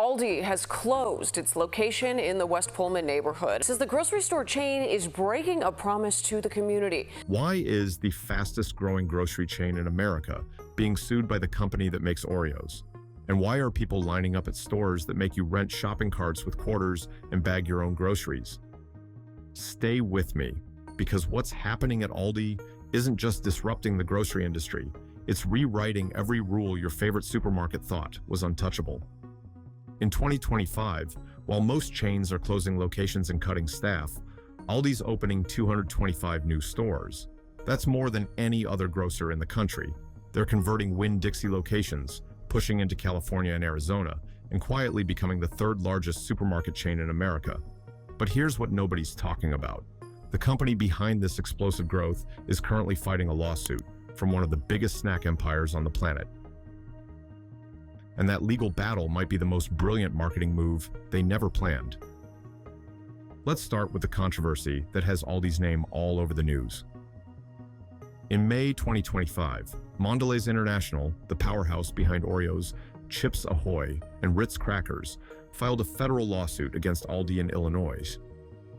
Aldi has closed its location in the West Pullman neighborhood. It says the grocery store chain is breaking a promise to the community. Why is the fastest growing grocery chain in America being sued by the company that makes Oreos? And why are people lining up at stores that make you rent shopping carts with quarters and bag your own groceries? Stay with me, because what's happening at Aldi isn't just disrupting the grocery industry, it's rewriting every rule your favorite supermarket thought was untouchable. In 2025, while most chains are closing locations and cutting staff, Aldi's opening 225 new stores. That's more than any other grocer in the country. They're converting Winn-Dixie locations, pushing into California and Arizona, and quietly becoming the third largest supermarket chain in America. But here's what nobody's talking about. The company behind this explosive growth is currently fighting a lawsuit from one of the biggest snack empires on the planet. And that legal battle might be the most brilliant marketing move they never planned. Let's start with the controversy that has Aldi's name all over the news. In May 2025, Mondelez International, the powerhouse behind Oreos, Chips Ahoy, and Ritz crackers, filed a federal lawsuit against Aldi in Illinois.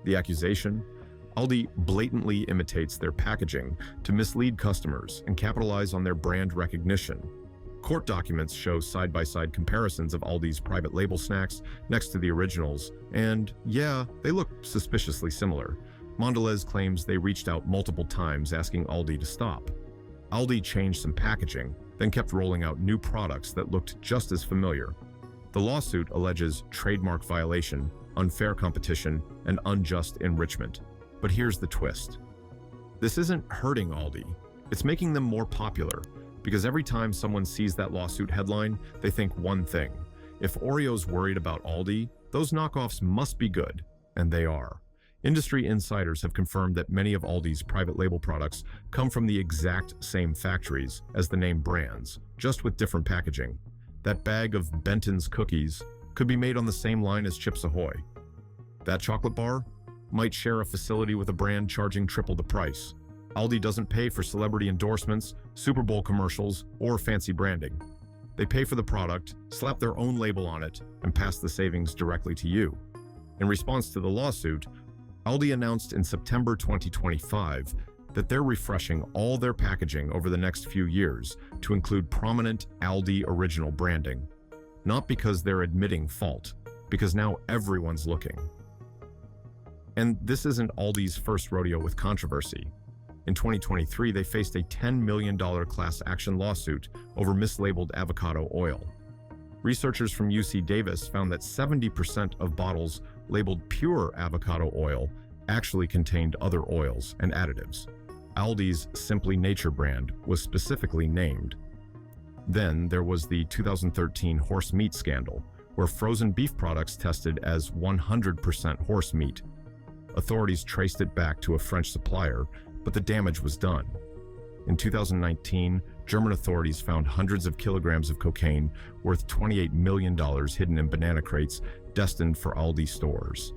The accusation? Aldi blatantly imitates their packaging to mislead customers and capitalize on their brand recognition. Court documents show side-by-side comparisons of Aldi's private label snacks next to the originals, and yeah, they look suspiciously similar. Mondelez claims they reached out multiple times asking Aldi to stop. Aldi changed some packaging, then kept rolling out new products that looked just as familiar. The lawsuit alleges trademark violation, unfair competition, and unjust enrichment. But here's the twist. This isn't hurting Aldi. It's making them more popular, because every time someone sees that lawsuit headline, they think one thing. If Oreo's worried about Aldi, those knockoffs must be good, and they are. Industry insiders have confirmed that many of Aldi's private label products come from the exact same factories as the name brands, just with different packaging. That bag of Benton's cookies could be made on the same line as Chips Ahoy. That chocolate bar might share a facility with a brand charging triple the price. Aldi doesn't pay for celebrity endorsements, Super Bowl commercials, or fancy branding. They pay for the product, slap their own label on it, and pass the savings directly to you. In response to the lawsuit, Aldi announced in September 2025 that they're refreshing all their packaging over the next few years to include prominent Aldi original branding. Not because they're admitting fault, because now everyone's looking. And this isn't Aldi's first rodeo with controversy. In 2023, they faced a $10 million class action lawsuit over mislabeled avocado oil. Researchers from UC Davis found that 70% of bottles labeled pure avocado oil actually contained other oils and additives. Aldi's Simply Nature brand was specifically named. Then there was the 2013 horse meat scandal, where frozen beef products tested as 100% horse meat. Authorities traced it back to a French supplier, but the damage was done. In 2019, German authorities found hundreds of kilograms of cocaine worth $28 million hidden in banana crates destined for Aldi stores.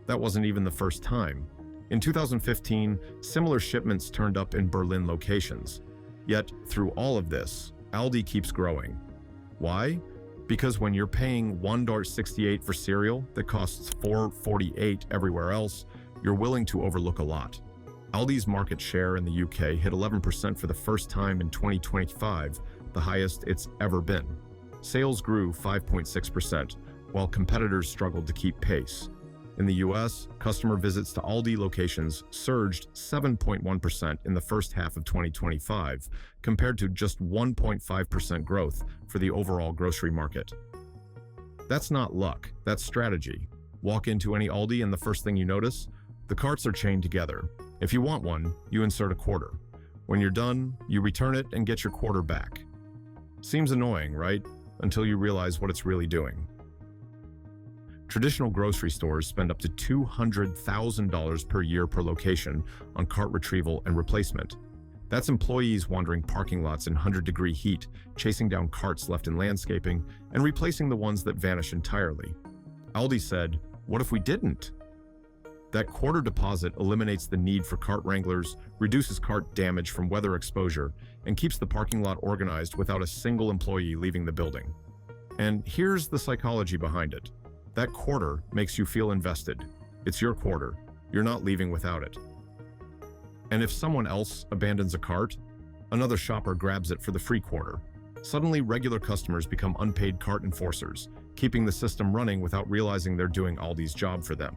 That wasn't even the first time. In 2015, similar shipments turned up in Berlin locations. Yet, through all of this, Aldi keeps growing. Why? Because when you're paying $1.68 for cereal that costs $4.48 everywhere else, you're willing to overlook a lot. Aldi's market share in the UK hit 11% for the first time in 2025, the highest it's ever been. Sales grew 5.6%, while competitors struggled to keep pace. In the US, customer visits to Aldi locations surged 7.1% in the first half of 2025, compared to just 1.5% growth for the overall grocery market. That's not luck, that's strategy. Walk into any Aldi and the first thing you notice? The carts are chained together. If you want one, you insert a quarter. When you're done, you return it and get your quarter back. Seems annoying, right? Until you realize what it's really doing. Traditional grocery stores spend up to $200,000 per year per location on cart retrieval and replacement. That's employees wandering parking lots in 100-degree heat, chasing down carts left in landscaping, and replacing the ones that vanish entirely. Aldi said, "What if we didn't?" That quarter deposit eliminates the need for cart wranglers, reduces cart damage from weather exposure, and keeps the parking lot organized without a single employee leaving the building. And here's the psychology behind it. That quarter makes you feel invested. It's your quarter. You're not leaving without it. And if someone else abandons a cart, another shopper grabs it for the free quarter. Suddenly, regular customers become unpaid cart enforcers, keeping the system running without realizing they're doing Aldi's job for them.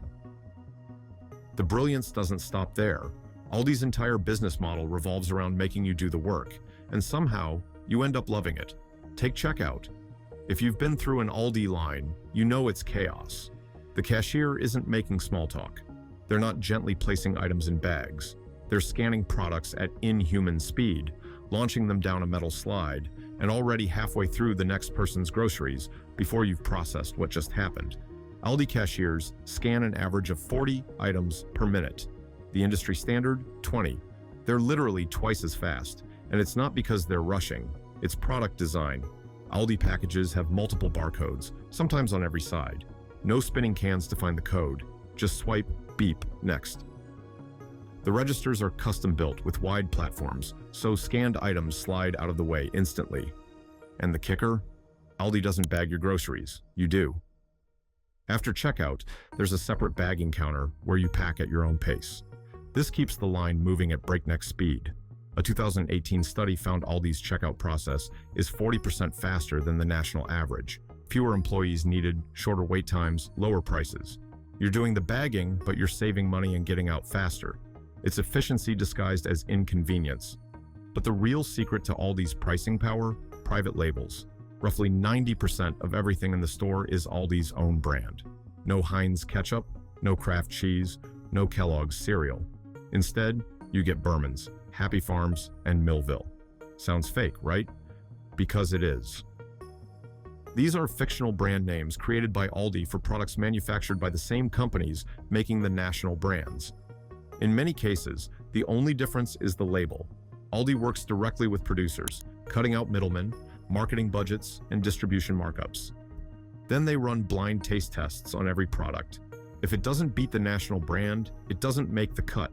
The brilliance doesn't stop there. Aldi's entire business model revolves around making you do the work, and somehow you end up loving it. Take checkout. If you've been through an Aldi line, you know it's chaos. The cashier isn't making small talk. They're not gently placing items in bags. They're scanning products at inhuman speed, launching them down a metal slide, and already halfway through the next person's groceries before you've processed what just happened. Aldi cashiers scan an average of 40 items per minute. The industry standard, 20. They're literally twice as fast, and it's not because they're rushing. It's product design. Aldi packages have multiple barcodes, sometimes on every side. No spinning cans to find the code. Just swipe, beep, next. The registers are custom built with wide platforms, so scanned items slide out of the way instantly. And the kicker? Aldi doesn't bag your groceries. You do. After checkout, there's a separate bagging counter where you pack at your own pace. This keeps the line moving at breakneck speed. A 2018 study found Aldi's checkout process is 40% faster than the national average. Fewer employees needed, shorter wait times, lower prices. You're doing the bagging, but you're saving money and getting out faster. It's efficiency disguised as inconvenience. But the real secret to Aldi's pricing power? Private labels. Roughly 90% of everything in the store is Aldi's own brand. No Heinz ketchup, no Kraft cheese, no Kellogg's cereal. Instead, you get Berman's, Happy Farms, and Millville. Sounds fake, right? Because it is. These are fictional brand names created by Aldi for products manufactured by the same companies making the national brands. In many cases, the only difference is the label. Aldi works directly with producers, cutting out middlemen, marketing budgets, and distribution markups. Then they run blind taste tests on every product. If it doesn't beat the national brand, it doesn't make the cut.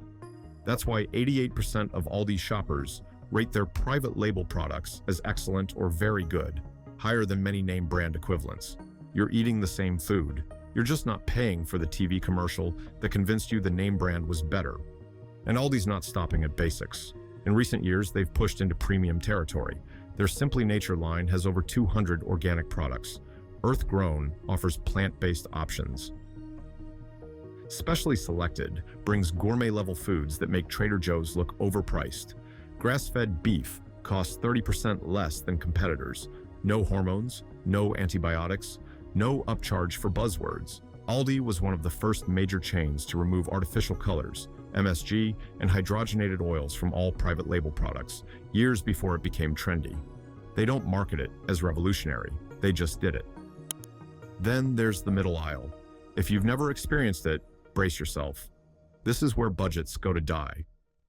That's why 88% of Aldi shoppers rate their private label products as excellent or very good, higher than many name brand equivalents. You're eating the same food. You're just not paying for the TV commercial that convinced you the name brand was better. And Aldi's not stopping at basics. In recent years, they've pushed into premium territory. Their Simply Nature line has over 200 organic products. Earth Grown offers plant-based options. Specially Selected brings gourmet-level foods that make Trader Joe's look overpriced. Grass-fed beef costs 30% less than competitors. No hormones, no antibiotics, no upcharge for buzzwords. Aldi was one of the first major chains to remove artificial colors, MSG, and hydrogenated oils from all private label products, years before it became trendy. They don't market it as revolutionary, they just did it. Then there's the middle aisle. If you've never experienced it, brace yourself. This is where budgets go to die.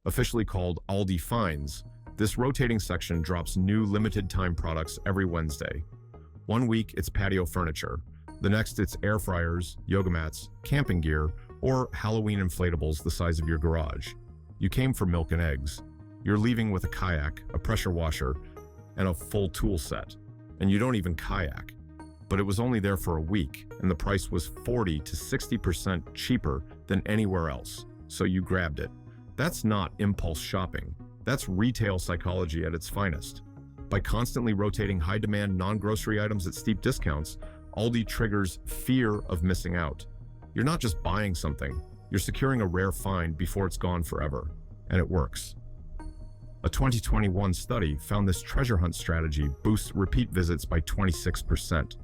Officially called Aldi Finds, this rotating section drops new limited-time products every Wednesday. One week, it's patio furniture. The next, it's air fryers, yoga mats, camping gear, or Halloween inflatables the size of your garage. You came for milk and eggs. You're leaving with a kayak, a pressure washer, and a full tool set. And you don't even kayak. But it was only there for a week, and the price was 40 to 60% cheaper than anywhere else. So you grabbed it. That's not impulse shopping. That's retail psychology at its finest. By constantly rotating high-demand non-grocery items at steep discounts, Aldi triggers fear of missing out. You're not just buying something, you're securing a rare find before it's gone forever. And it works. A 2021 study found this treasure hunt strategy boosts repeat visits by 26%.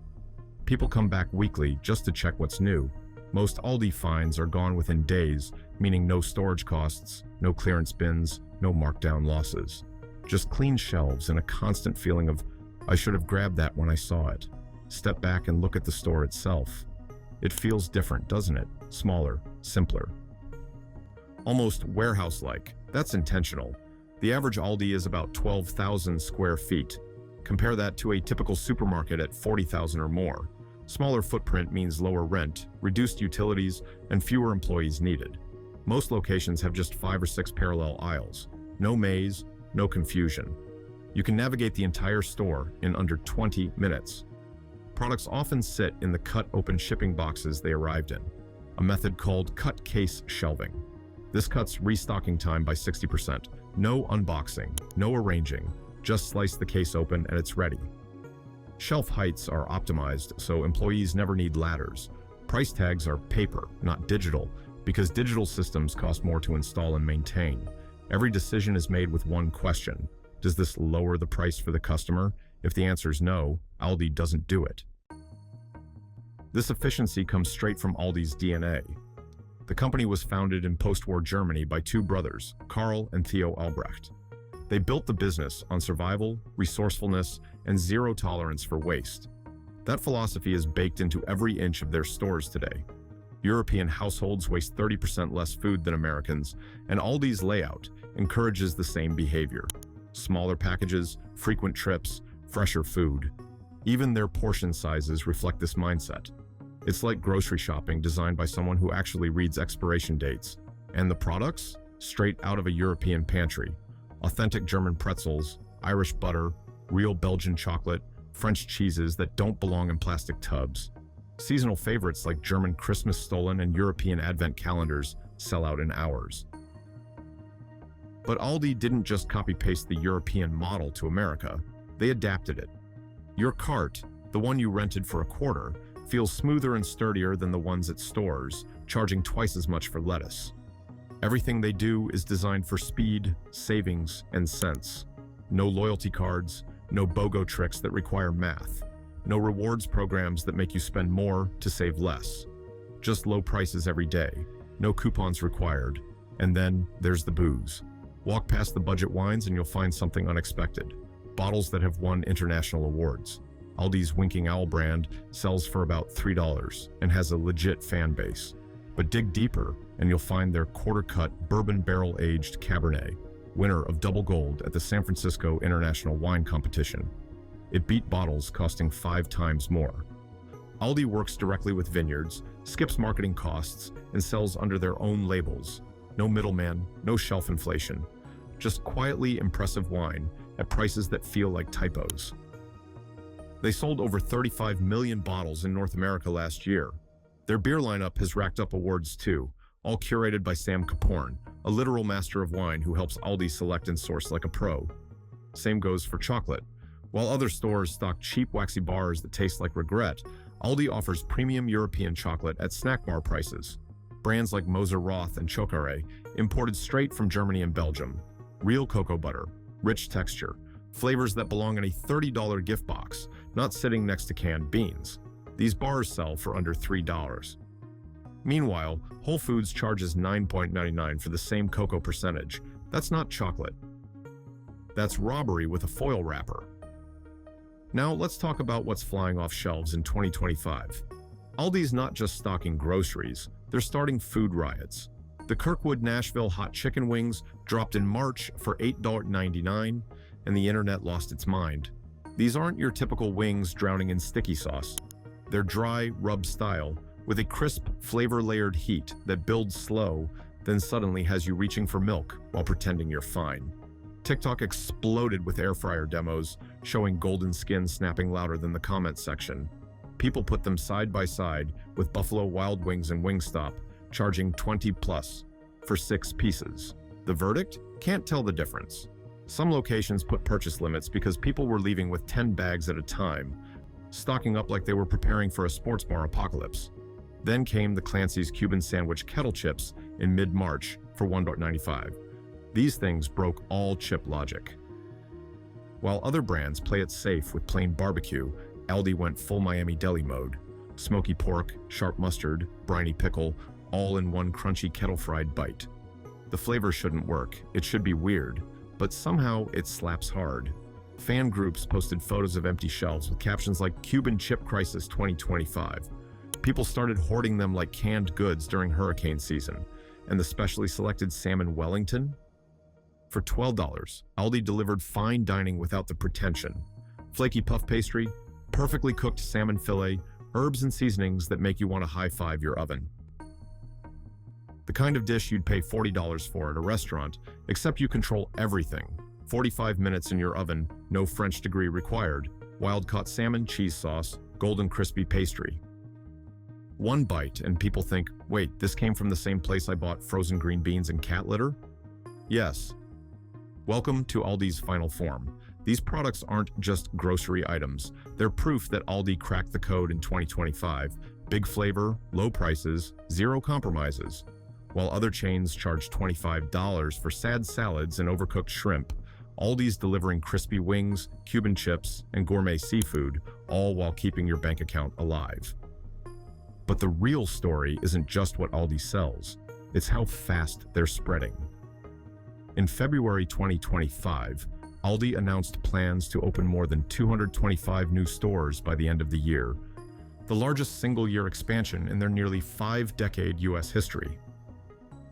People come back weekly just to check what's new. Most Aldi finds are gone within days, meaning no storage costs, no clearance bins, no markdown losses. Just clean shelves and a constant feeling of, I should have grabbed that when I saw it. Step back and look at the store itself. It feels different, doesn't it? Smaller, simpler. Almost warehouse-like. That's intentional. The average Aldi is about 12,000 square feet. Compare that to a typical supermarket at 40,000 or more. Smaller footprint means lower rent, reduced utilities, and fewer employees needed. Most locations have just 5 or 6 parallel aisles. No maze, no confusion. You can navigate the entire store in under 20 minutes. Products often sit in the cut-open shipping boxes they arrived in, a method called cut case shelving. This cuts restocking time by 60%. No unboxing, no arranging, just slice the case open and it's ready. Shelf heights are optimized so employees never need ladders. Price tags are paper, not digital, because digital systems cost more to install and maintain. Every decision is made with one question. Does this lower the price for the customer? If the answer is no, Aldi doesn't do it. This efficiency comes straight from Aldi's DNA. The company was founded in post-war Germany by two brothers, Karl and Theo Albrecht. They built the business on survival, resourcefulness, and zero tolerance for waste. That philosophy is baked into every inch of their stores today. European households waste 30% less food than Americans, and Aldi's layout encourages the same behavior. Smaller packages, frequent trips, fresher food. Even their portion sizes reflect this mindset. It's like grocery shopping designed by someone who actually reads expiration dates. And the products? Straight out of a European pantry. Authentic German pretzels, Irish butter, real Belgian chocolate, French cheeses that don't belong in plastic tubs. Seasonal favorites like German Christmas stollen and European Advent calendars sell out in hours. But Aldi didn't just copy-paste the European model to America. They adapted it. Your cart, the one you rented for a quarter, feels smoother and sturdier than the ones at stores, charging twice as much for lettuce. Everything they do is designed for speed, savings, and sense. No loyalty cards, no BOGO tricks that require math. No rewards programs that make you spend more to save less. Just low prices every day. No coupons required. And then there's the booze. Walk past the budget wines and you'll find something unexpected. Bottles that have won international awards. Aldi's Winking Owl brand sells for about $3 and has a legit fan base. But dig deeper and you'll find their quarter-cut bourbon barrel-aged Cabernet, winner of double gold at the San Francisco International Wine Competition. It beat bottles costing 5 times more. Aldi works directly with vineyards, skips marketing costs, and sells under their own labels. No middleman, no shelf inflation. Just quietly impressive wine at prices that feel like typos. They sold over 35 million bottles in North America last year. Their beer lineup has racked up awards too, all curated by Sam Caporn, a literal master of wine who helps Aldi select and source like a pro. Same goes for chocolate. While other stores stock cheap waxy bars that taste like regret, Aldi offers premium European chocolate at snack bar prices. Brands like Moser Roth and Chocaré, imported straight from Germany and Belgium. Real cocoa butter, rich texture, flavors that belong in a $30 gift box, not sitting next to canned beans. These bars sell for under $3. Meanwhile, Whole Foods charges $9.99 for the same cocoa percentage. That's not chocolate. That's robbery with a foil wrapper. Now let's talk about what's flying off shelves in 2025. Aldi's not just stocking groceries, they're starting food riots. The Kirkwood Nashville hot chicken wings dropped in March for $8.99, and the internet lost its mind. These aren't your typical wings drowning in sticky sauce. They're dry, rub style, with a crisp, flavor-layered heat that builds slow, then suddenly has you reaching for milk while pretending you're fine. TikTok exploded with air fryer demos, showing golden skin snapping louder than the comment section. People put them side by side with Buffalo Wild Wings and Wingstop, charging $20+ for 6 pieces. The verdict? Can't tell the difference. Some locations put purchase limits because people were leaving with 10 bags at a time, stocking up like they were preparing for a sports bar apocalypse. Then came the Clancy's Cuban Sandwich Kettle Chips in mid-March for $1.95. These things broke all chip logic. While other brands play it safe with plain barbecue, Aldi went full Miami deli mode. Smoky pork, sharp mustard, briny pickle, all in one crunchy kettle-fried bite. The flavor shouldn't work, it should be weird, but somehow it slaps hard. Fan groups posted photos of empty shelves with captions like Cuban Chip Crisis 2025. People started hoarding them like canned goods during hurricane season. And the specially selected salmon Wellington? For $12, Aldi delivered fine dining without the pretension. Flaky puff pastry, perfectly cooked salmon fillet, herbs and seasonings that make you want to high-five your oven. The kind of dish you'd pay $40 for at a restaurant, except you control everything. 45 minutes in your oven, no French degree required. Wild-caught salmon, cheese sauce, golden crispy pastry. One bite and people think, wait, this came from the same place I bought frozen green beans and cat litter? Yes. Welcome to Aldi's final form. These products aren't just grocery items. They're proof that Aldi cracked the code in 2025. Big flavor, low prices, zero compromises. While other chains charge $25 for sad salads and overcooked shrimp, Aldi's delivering crispy wings, Cuban chips, and gourmet seafood, all while keeping your bank account alive. But the real story isn't just what Aldi sells, it's how fast they're spreading. In February 2025, Aldi announced plans to open more than 225 new stores by the end of the year, the largest single-year expansion in their nearly 5-decade U.S. history.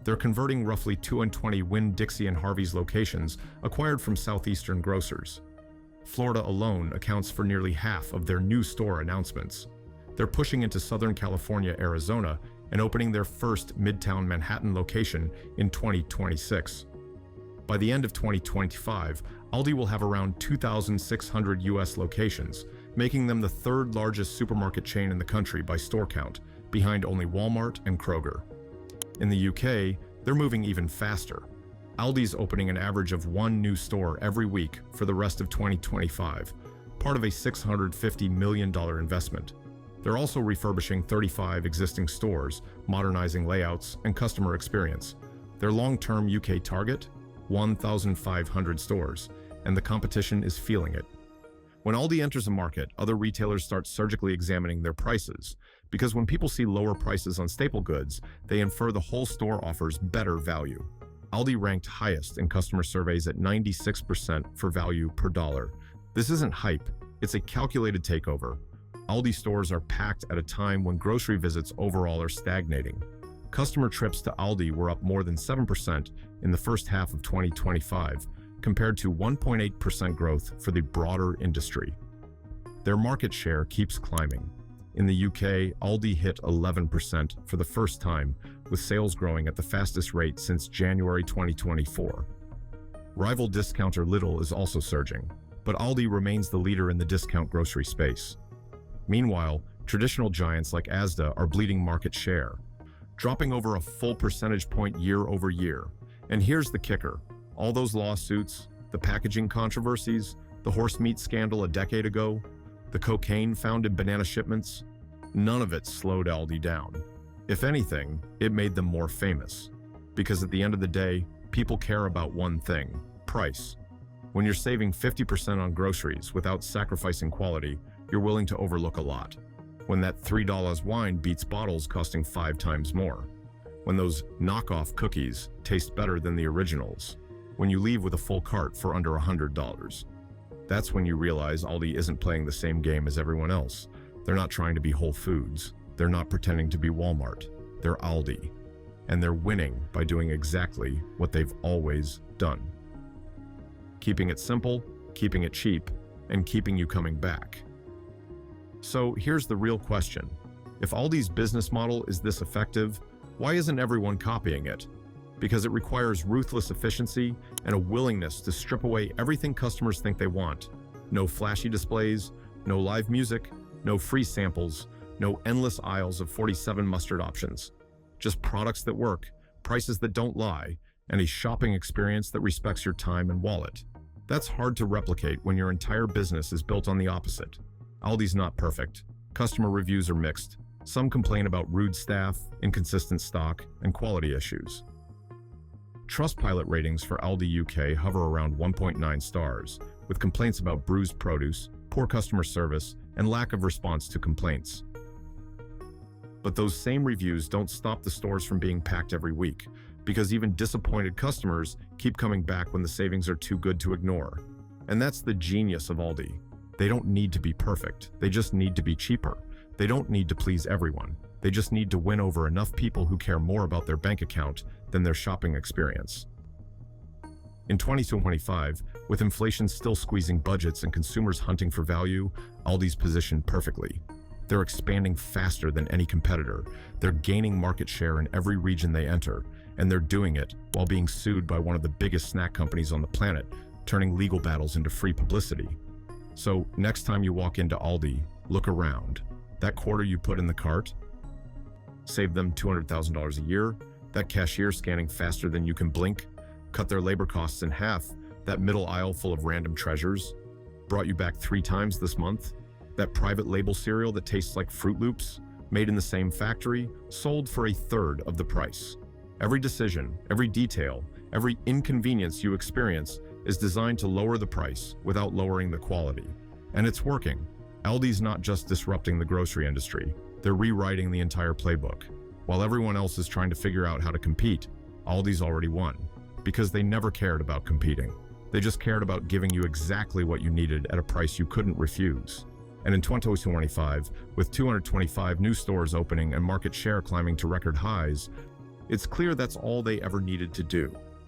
They're converting roughly 220 Winn-Dixie and Harvey's locations acquired from southeastern grocers. Florida alone accounts for nearly half of their new store announcements. They're pushing into Southern California, Arizona, and opening their first Midtown Manhattan location in 2026. By the end of 2025, Aldi will have around 2,600 U.S. locations, making them the third largest supermarket chain in the country by store count, behind only Walmart and Kroger. In the UK, they're moving even faster. Aldi's opening an average of one new store every week for the rest of 2025, part of a $650 million investment. They're also refurbishing 35 existing stores, modernizing layouts and customer experience. Their long-term UK target? 1,500 stores, and the competition is feeling it. When Aldi enters a market, other retailers start surgically examining their prices, because when people see lower prices on staple goods, they infer the whole store offers better value. Aldi ranked highest in customer surveys at 96% for value per dollar. This isn't hype, it's a calculated takeover. Aldi stores are packed at a time when grocery visits overall are stagnating. Customer trips to Aldi were up more than 7% in the first half of 2025, compared to 1.8% growth for the broader industry. Their market share keeps climbing. In the UK, Aldi hit 11% for the first time, with sales growing at the fastest rate since January 2024. Rival discounter Lidl is also surging, but Aldi remains the leader in the discount grocery space. Meanwhile, traditional giants like Asda are bleeding market share, dropping over a full percentage point year over year. And here's the kicker. All those lawsuits, the packaging controversies, the horse meat scandal a decade ago, the cocaine found in banana shipments, none of it slowed Aldi down. If anything, it made them more famous. Because at the end of the day, people care about one thing: price. When you're saving 50% on groceries without sacrificing quality, you're willing to overlook a lot. When that $3 wine beats bottles costing 5 times more. When those knockoff cookies taste better than the originals. When you leave with a full cart for under $100. That's when you realize Aldi isn't playing the same game as everyone else. They're not trying to be Whole Foods. They're not pretending to be Walmart. They're Aldi. And they're winning by doing exactly what they've always done. Keeping it simple, keeping it cheap, and keeping you coming back. So here's the real question. If Aldi's business model is this effective, why isn't everyone copying it? Because it requires ruthless efficiency and a willingness to strip away everything customers think they want. No flashy displays, no live music, no free samples, no endless aisles of 47 mustard options. Just products that work, prices that don't lie, and a shopping experience that respects your time and wallet. That's hard to replicate when your entire business is built on the opposite. Aldi's not perfect. Customer reviews are mixed. Some complain about rude staff, inconsistent stock, and quality issues. Trustpilot ratings for Aldi UK hover around 1.9 stars, with complaints about bruised produce, poor customer service, and lack of response to complaints. But those same reviews don't stop the stores from being packed every week, because even disappointed customers keep coming back when the savings are too good to ignore. And that's the genius of Aldi. They don't need to be perfect, they just need to be cheaper. They don't need to please everyone. They just need to win over enough people who care more about their bank account than their shopping experience. In 2025, with inflation still squeezing budgets and consumers hunting for value, Aldi's positioned perfectly. They're expanding faster than any competitor. They're gaining market share in every region they enter, and they're doing it while being sued by one of the biggest snack companies on the planet, turning legal battles into free publicity. So next time you walk into Aldi, look around. That quarter you put in the cart? Save them $200,000 a year. That cashier scanning faster than you can blink? Cut their labor costs in half. That middle aisle full of random treasures? Brought you back 3 times this month? That private label cereal that tastes like Fruit Loops? Made in the same factory? Sold for a third of the price. Every decision, every detail, every inconvenience you experience is designed to lower the price without lowering the quality. And it's working. Aldi's not just disrupting the grocery industry, they're rewriting the entire playbook. While everyone else is trying to figure out how to compete, Aldi's already won, because they never cared about competing. They just cared about giving you exactly what you needed at a price you couldn't refuse. And in 2025, with 225 new stores opening and market share climbing to record highs, it's clear that's all they ever needed to do.